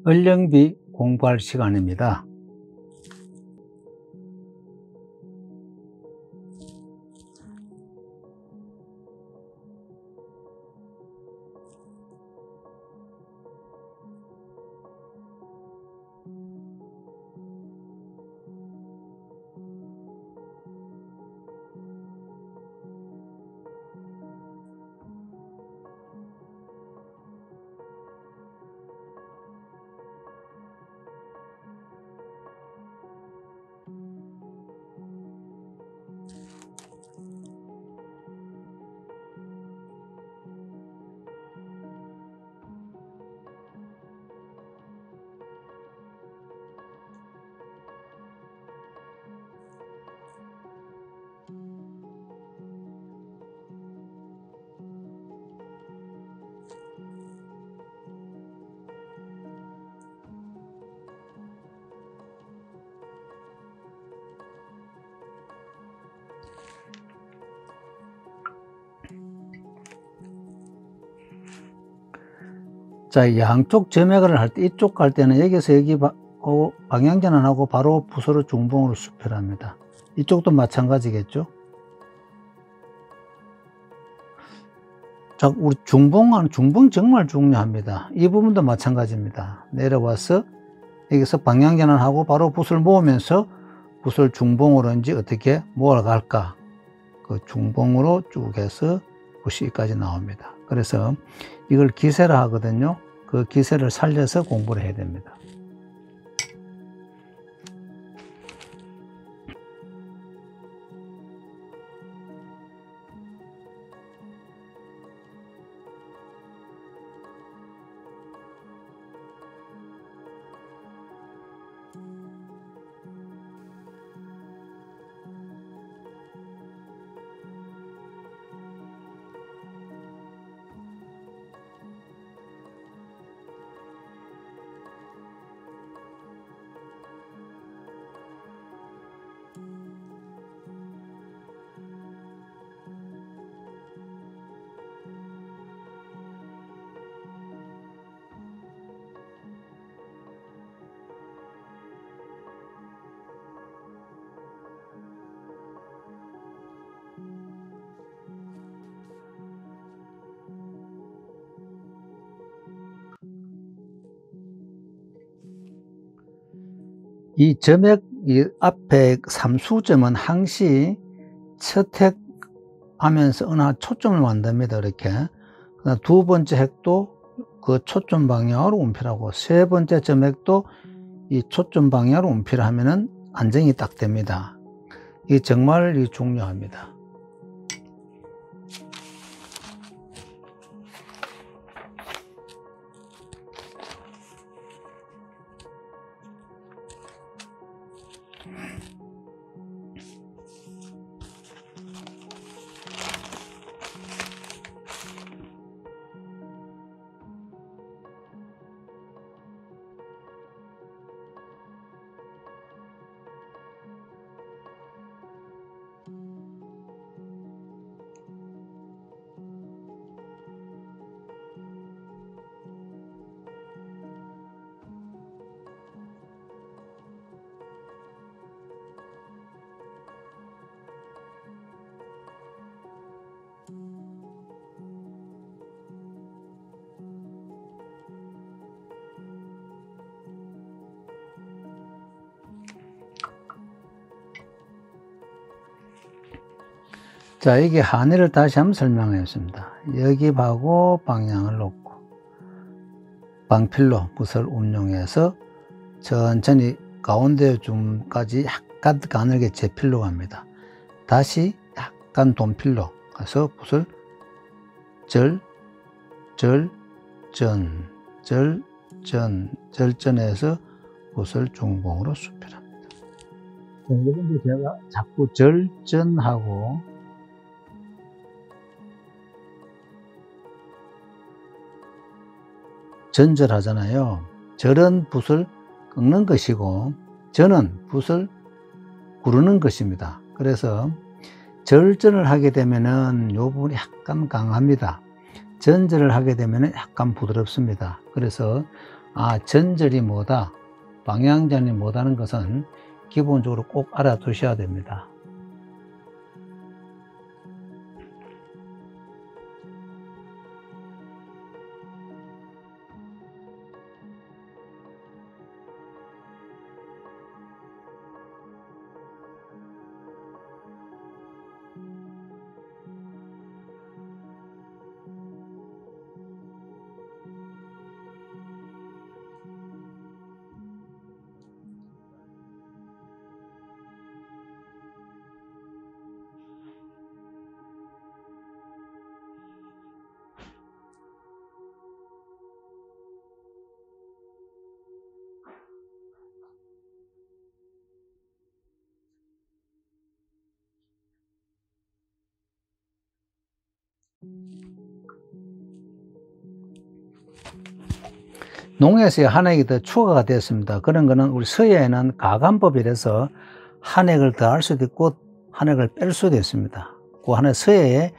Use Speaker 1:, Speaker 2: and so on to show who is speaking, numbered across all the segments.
Speaker 1: 을령비 공부할 시간입니다. 자, 양쪽 점액을 할 때, 이쪽 갈 때는 여기서 여기 방향 전환하고 바로 붓으로 중봉으로 수필합니다. 이쪽도 마찬가지겠죠? 자, 우리 중봉 정말 중요합니다. 이 부분도 마찬가지입니다. 내려와서 여기서 방향 전환하고 바로 붓을 모으면서 붓을 중봉으로 이제 어떻게 모아갈까? 그 중봉으로 쭉 해서 붓이 여기까지 나옵니다. 그래서 이걸 기세라 하거든요. 그 기세를 살려서 공부를 해야 됩니다. 이 점액 이 앞에 삼수점은 항시 첫 핵 하면서 어느 초점을 만듭니다. 이렇게. 그다음 두 번째 핵도 그 초점 방향으로 운필하고 세 번째 점액도 이 초점 방향으로 운필을 하면은 안정이 딱 됩니다. 이게 정말 중요합니다. 자, 이게 한의를 다시 한번 설명하겠습니다. 여기 하고 방향을 놓고 방필로 붓을 운용해서 천천히 가운데 줌까지 약간 가늘게 제필로 갑니다. 다시 약간 돈필로 가서 붓을 절전해서 붓을 중봉으로 수필합니다. 여러분들 제가 자꾸 절전하고 전절하잖아요. 절은 붓을 꺾는 것이고 전은 붓을 구르는 것입니다. 그래서 절전을 하게 되면은 이 부분이 약간 강합니다. 전절을 하게 되면은 약간 부드럽습니다. 그래서 전절이 뭐다, 방향전이 뭐다는 것은 기본적으로 꼭 알아두셔야 됩니다. 농에서의 한획이 더 추가가 됐습니다. 그런 거는 우리 서예에는 가간법이라서 한획을 더할 수도 있고 한획을 뺄 수도 있습니다. 그 하나의 서예의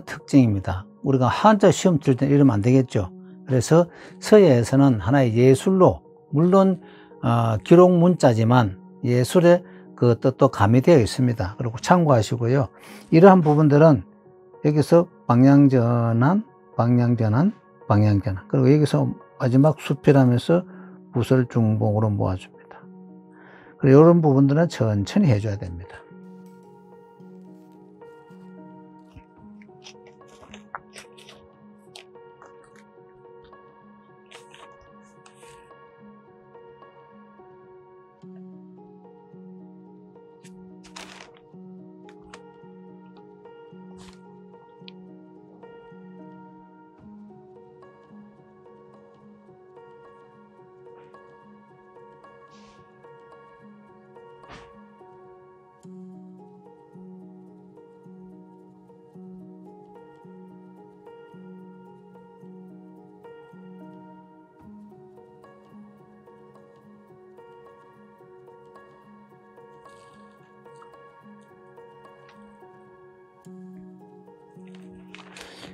Speaker 1: 특징입니다. 우리가 한자 시험 칠 때 이러면 안 되겠죠. 그래서 서예에서는 하나의 예술로, 물론 기록 문자지만 예술의 그 뜻도 가미되어 있습니다. 그리고 참고하시고요. 이러한 부분들은 여기서 방향전환, 그리고 여기서 마지막 수필하면서 붓을 중봉으로 모아줍니다. 그리고 이런 부분들은 천천히 해줘야 됩니다.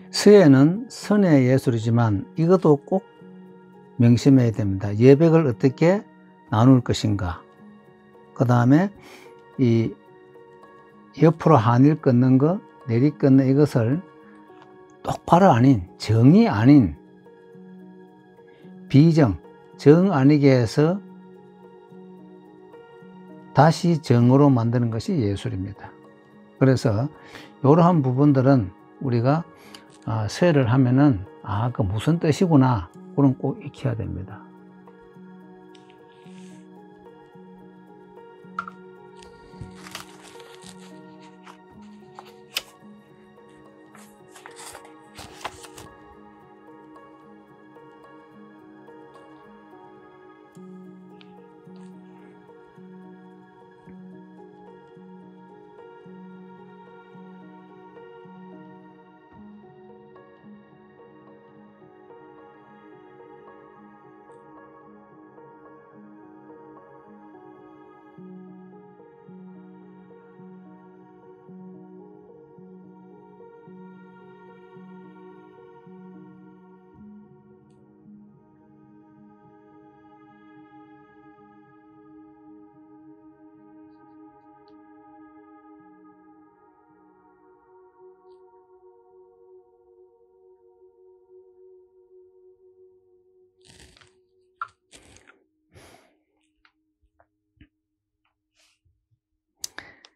Speaker 1: 서예는 선의 예술이지만 이것도 꼭 명심해야 됩니다. 예백을 어떻게 나눌 것인가, 그 다음에 이 옆으로 한일 끊는 거, 내리 끊는 이것을 똑바로 아닌, 정이 아닌 비정, 정 아니게 해서 다시 정으로 만드는 것이 예술입니다. 그래서 이러한 부분들은 우리가 서예를 하면은 그 무슨 뜻이구나, 그런 꼭 익혀야 됩니다.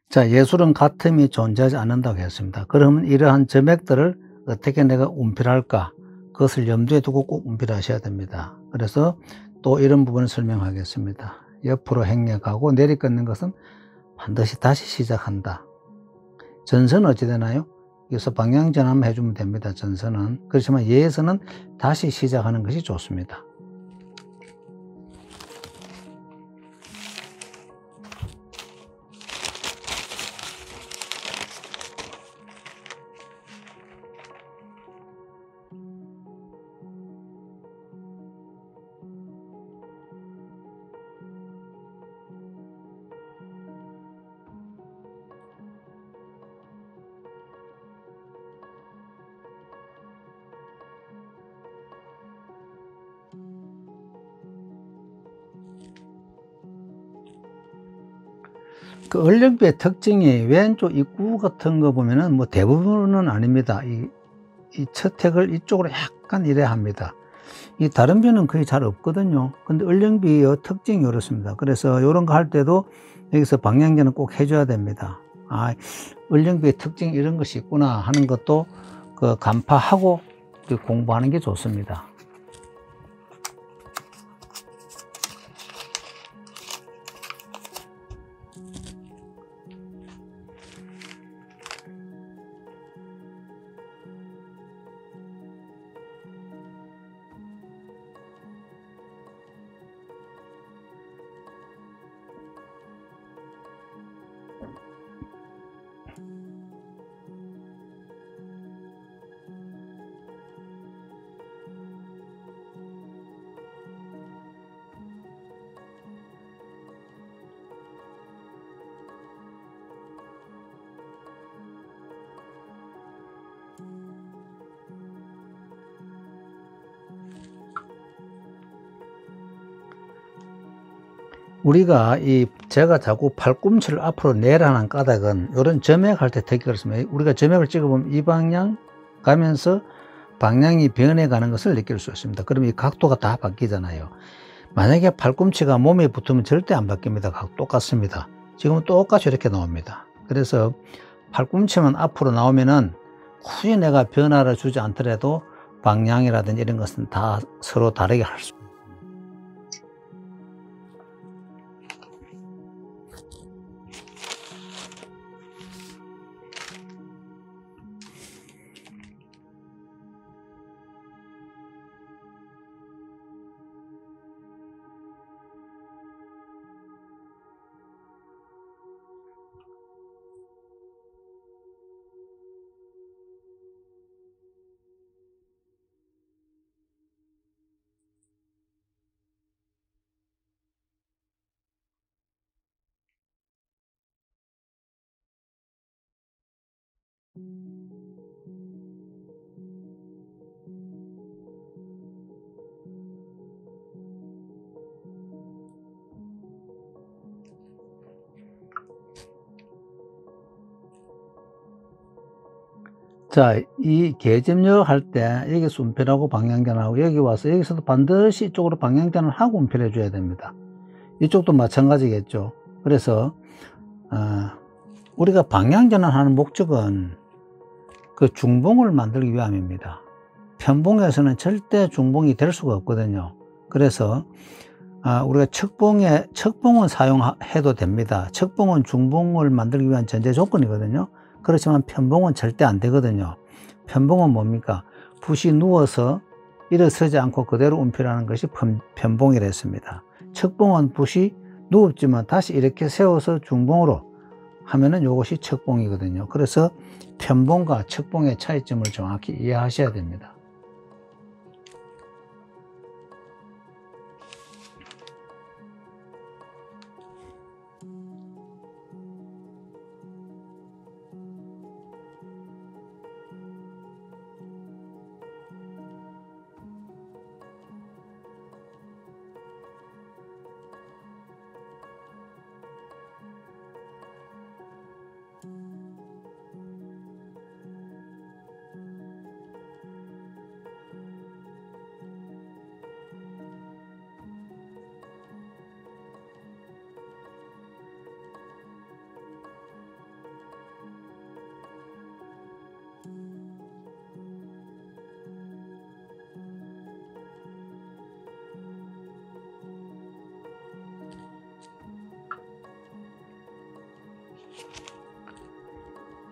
Speaker 1: 자, 예술은 같음이 존재하지 않는다고 했습니다. 그러면 이러한 점액들을 어떻게 내가 운필할까? 그것을 염두에 두고 꼭 운필하셔야 됩니다. 그래서 또 이런 부분을 설명하겠습니다. 옆으로 행렬하고 내리 끊는 것은 반드시 다시 시작한다. 전선은 어찌 되나요? 여기서 방향 전환만 해주면 됩니다. 전선은. 그렇지만 예에서는 다시 시작하는 것이 좋습니다. 그 얼령비의 특징이 왼쪽 입구 같은 거 보면은 뭐 대부분은 아닙니다. 이 처택을 이쪽으로 약간 이래 합니다. 이 다른 비는 거의 잘 없거든요. 근데 얼령비의 특징이 이렇습니다. 그래서 이런 거 할 때도 여기서 방향제는 꼭 해줘야 됩니다. 아, 얼령비의 특징이 이런 것이 있구나 하는 것도 그 간파하고 공부하는 게 좋습니다. 우리가 제가 자꾸 팔꿈치를 앞으로 내라는 까닭은 이런 점액할 때 특히 그렇습니다. 우리가 점액을 찍어보면 이 방향 가면서 방향이 변해가는 것을 느낄 수 있습니다. 그러면 이 각도가 다 바뀌잖아요. 만약에 팔꿈치가 몸에 붙으면 절대 안 바뀝니다. 각 똑같습니다. 지금은 똑같이 이렇게 나옵니다. 그래서 팔꿈치만 앞으로 나오면은 굳이 내가 변화를 주지 않더라도 방향이라든지 이런 것은 다 서로 다르게 할 수 있습니다. 자, 이 계점력 할 때 여기서 운편하고 방향전하고 여기 와서 여기서도 반드시 이쪽으로 방향전을 하고 운편해 줘야 됩니다. 이쪽도 마찬가지겠죠. 그래서 우리가 방향전환 하는 목적은 그 중봉을 만들기 위함입니다. 편봉에서는 절대 중봉이 될 수가 없거든요. 그래서 우리가 척봉은 사용해도 됩니다. 척봉은 중봉을 만들기 위한 전제 조건이거든요. 그렇지만 편봉은 절대 안 되거든요. 편봉은 뭡니까? 붓이 누워서 일어서지 않고 그대로 운필하는 것이 편봉이라 했습니다. 척봉은 붓이 누웠지만 다시 이렇게 세워서 중봉으로 하면은 이것이 척봉이거든요. 그래서 편봉과 척봉의 차이점을 정확히 이해하셔야 됩니다.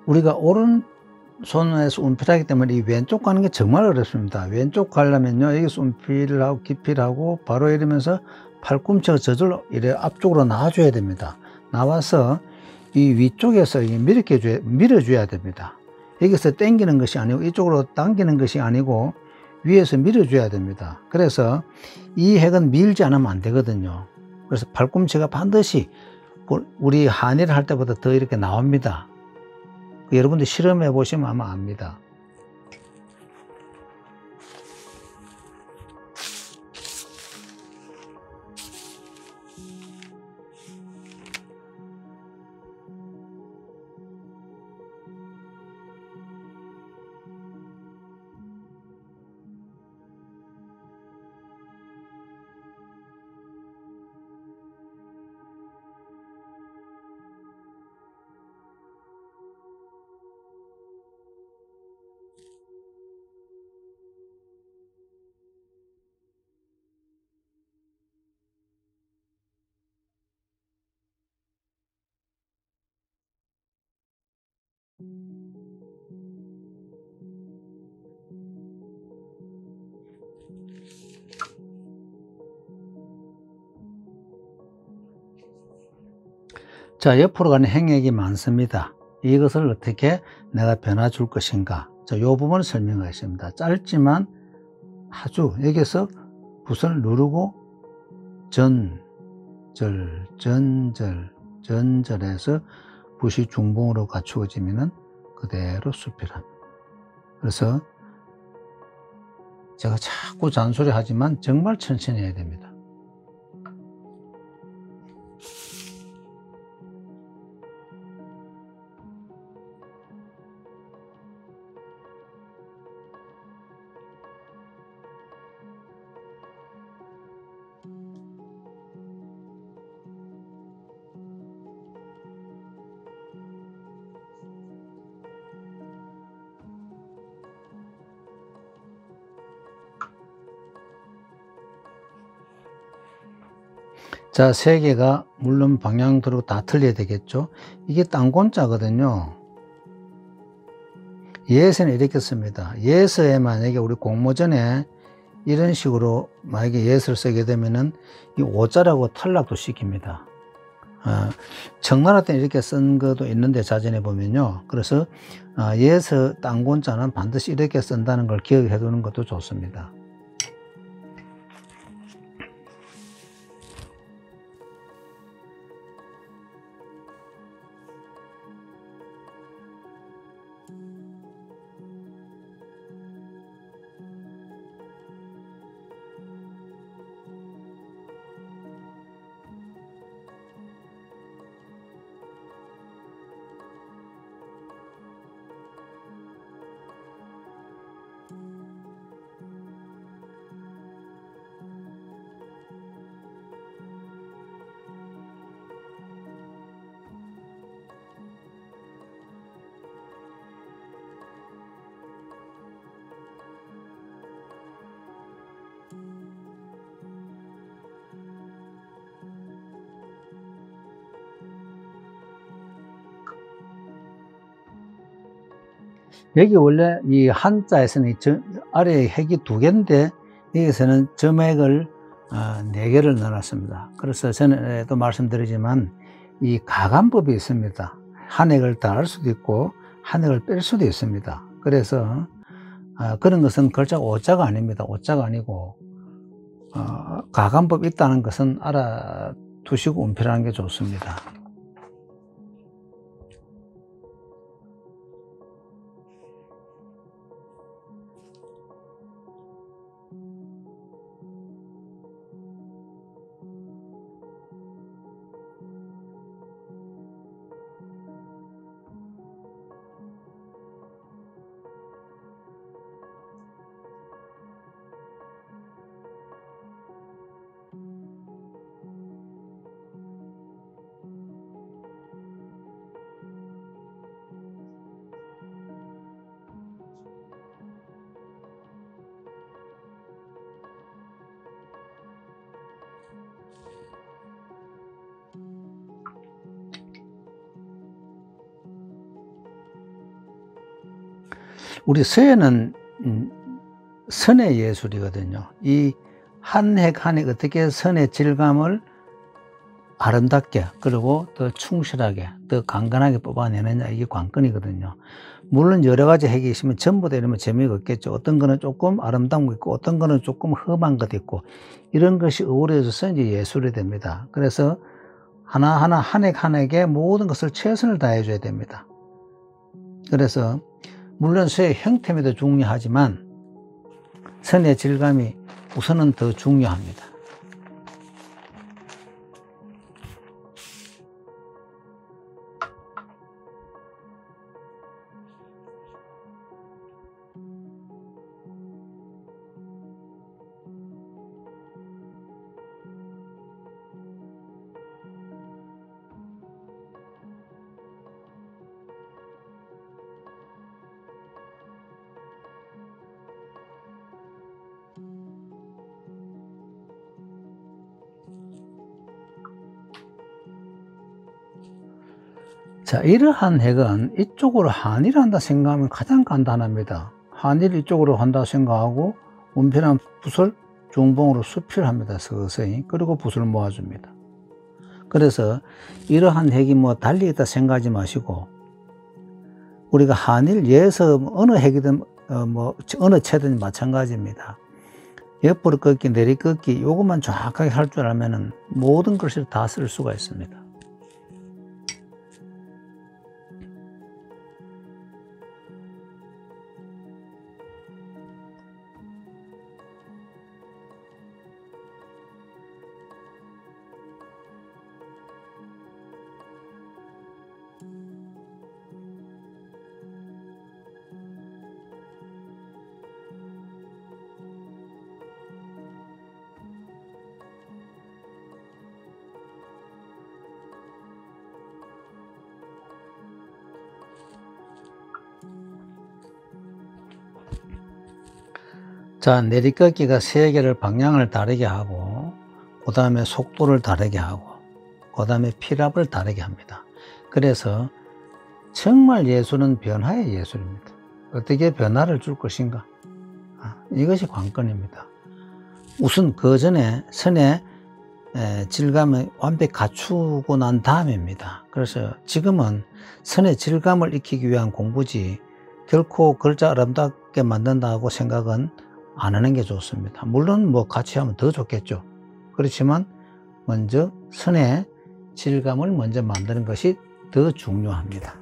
Speaker 1: 우리가 오른손에서 운필하기 때문에 이 왼쪽 가는 게 정말 어렵습니다. 왼쪽 가려면요, 여기서 운필을 하고 기필을 하고 바로 이러면서 팔꿈치가 저절로 이래 앞쪽으로 나와줘야 됩니다. 나와서 이 위쪽에서 밀어줘야 됩니다. 여기서 당기는 것이 아니고 이쪽으로 당기는 것이 아니고 위에서 밀어줘야 됩니다. 그래서 이 핵은 밀지 않으면 안 되거든요. 그래서 팔꿈치가 반드시 우리 한의를 할 때보다 더 이렇게 나옵니다. 여러분들 실험해 보시면 아마 압니다. 자, 옆으로 가는 행액이 많습니다. 이것을 어떻게 내가 변화 줄 것인가. 자, 이 부분을 설명하겠습니다. 짧지만 아주 여기서 붓을 누르고 전절해서 붓이 중봉으로 갖추어지면은 그대로 수필합니다. 그래서 제가 자꾸 잔소리 하지만 정말 천천히 해야 됩니다. 자, 세 개가 물론 방향대로 다 틀려야 되겠죠. 이게 땅곤자거든요. 예서는 이렇게 씁니다. 예서에 만약에 우리 공모전에 이런 식으로 만약에 예서를 쓰게 되면은 이 오자라고 탈락도 시킵니다. 청나라 때 이렇게 쓴 것도 있는데 자전에 보면요. 그래서 예서 땅곤자는 반드시 이렇게 쓴다는 걸 기억해 두는 것도 좋습니다. 여기 원래 이 한자에서는 아래에 핵이 2개인데 여기서는 점액을 4개를 넣어놨습니다. 그래서 전에도 말씀드리지만 이 가감법이 있습니다. 한 획을 더할 수도 있고 한 획을 뺄 수도 있습니다. 그래서 그런 것은 글자가 오자가 아닙니다. 오자가 아니고 가감법이 있다는 것은 알아두시고 운필하는 게 좋습니다. 우리 서예는 선의 예술이거든요. 이 한 획 한 획 어떻게 선의 질감을 아름답게 그리고 더 충실하게 더 강건하게 뽑아내느냐, 이게 관건이거든요. 물론 여러 가지 획이 있으면 전부 다 이러면 재미가 없겠죠. 어떤 거는 조금 아름다운 거 있고 어떤 거는 조금 험한 것도 있고 이런 것이 어우러져서 이제 예술이 됩니다. 그래서 하나하나 한 획 한 획에 모든 것을 최선을 다해 줘야 됩니다. 그래서 물론 서의 형태도 중요하지만 선의 질감이 우선은 더 중요합니다. 자, 이러한 핵은 이쪽으로 한의를 한다 생각하면 가장 간단합니다. 한의를 이쪽으로 한다 생각하고 운편한 붓을 중봉으로 수필합니다. 서서히. 그리고 붓을 모아줍니다. 그래서 이러한 핵이 뭐 달리 있다 생각하지 마시고, 우리가 한의를 예에서 어느 핵이든 어느 체든 마찬가지입니다. 옆으로 꺾기, 내리 꺾기 요것만 정확하게 할 줄 알면은 모든 글씨를 다 쓸 수가 있습니다. 자, 내리꺾기가 3개를 방향을 다르게 하고, 그 다음에 속도를 다르게 하고, 그 다음에 필압을 다르게 합니다. 그래서 정말 예술은 변화의 예술입니다. 어떻게 변화를 줄 것인가? 이것이 관건입니다. 우선 그 전에 선의 질감을 완벽히 갖추고 난 다음입니다. 그래서 지금은 선의 질감을 익히기 위한 공부지 결코 글자 아름답게 만든다고 생각은 안 하는 게 좋습니다. 물론 뭐 같이 하면 더 좋겠죠. 그렇지만 먼저 선의 질감을 먼저 만드는 것이 더 중요합니다.